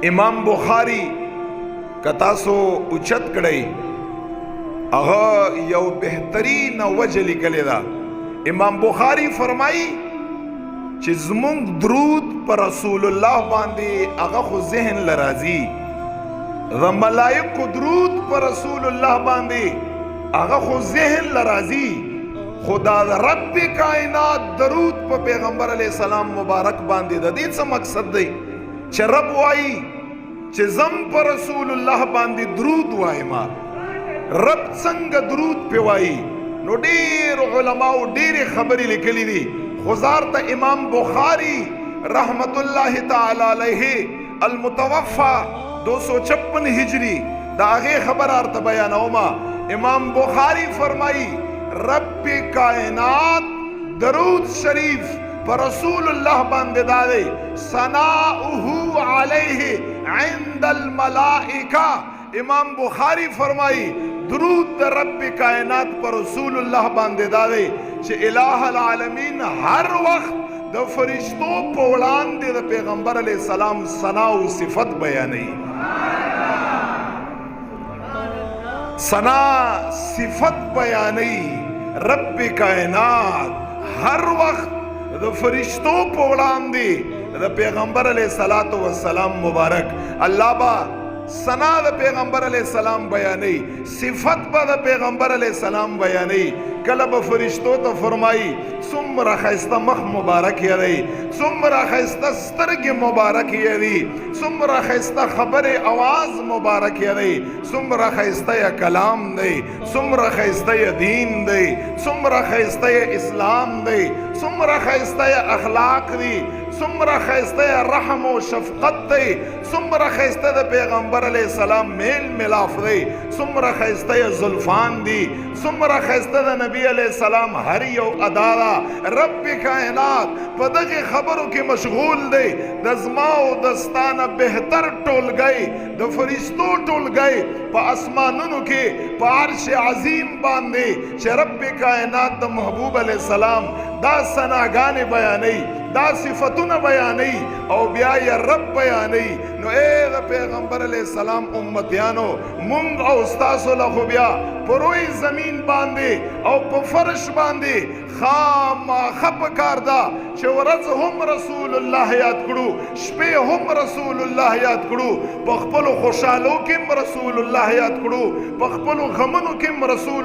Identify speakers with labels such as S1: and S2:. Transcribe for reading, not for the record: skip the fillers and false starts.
S1: امام بخاری کتاسو اوچت کړی هغه یو بهترین وجه لیکلی دا. امام بخاری فرمایي چې زمونږ درود پر رسول الله باندې هغه خو ذهن لرازي، د ملائکو درود پر رسول الله باندې هغه خو ذهن لرازي، خدا د رب کائنات درود په پیغمبر علیہ السلام مبارک باندې د دې څه مقصد دی چې رب وایي چې زم پر رسول الله باندې درود وایما. رب څنګه درود پې وایي؟ نو ډېر علماو ډېرې خبرې لیکلي دي، خو زار ته امام بخاری رحمت الله تعالی علیه المتوفا 256 ہجری دا هغې خبر ارته بیانوما. امام بخاری فرمائی رب کائنات درود شریف پر رسول اللہ باندې دادے ثناؤہ علیہ عند الملائکہ. امام بخاری فرمائی درود در رب کائنات پر رسول اللہ باندې دادے چې الہ العالمین ہر وقت د فرشتو په وړاندې د پیغمبر علیہ السلام ثنا او صفت بیانوي. ثنا صفت بیانوي رب کائنات ہر وقت د فرشتو په وړاندې د پیغمبر علیہ الصلوۃ والسلام مبارک الله با ثنا د پیغمبر علیہ السلام بیانوي، صفت به د پیغمبر علیہ السلام بیانوي. کله به فرشتو ته فرمایي څومره ښایسته مخ مبارک یې دی، څومره ښایسته سترګې مبارک یې دي، څومره ښایسته خبرې اواز مبارک یې دی، څومره ښایسته یې کلام دی، څومره ښایسته یې دین دی، څومره ښایسته یې اسلام دی، څومره ښایسته یې اخلاق دي، څومره ښایسته یې رحم او شفقت دی، څومره ښایسته د پیغمبر علیہ السلام میل ملاف دی، څومره ښایسته یې زلفان دي، څومره ښایسته د نبی علیہ السلام هر یو ادا ده. رب کائنات په دغه خبرو کې مشغول دی. د زما او د ستا نه بهتر ټولګی د فرشتو ټولګی په اسمانونو کې په عرش عظیم باندې چې رب کائنات د محبوب علیہ السلام دا ثناګانې بیانوي، دا صفتونه بیانوي او بیا یې رب بیانوي. نو اے د پیغمبر علیہ السلام امتیانو مونږ او ستاسو له خو بیا په روی زمین باندې او په فرش باندې خامخا پکار ده چې ورځ هم رسول الله یاد کړو، شپې هم رسول الله یاد کړو، په خپلو خوشحالو کې هم رسول الله یاد کړو، په خپلو غمونو کې هم رسول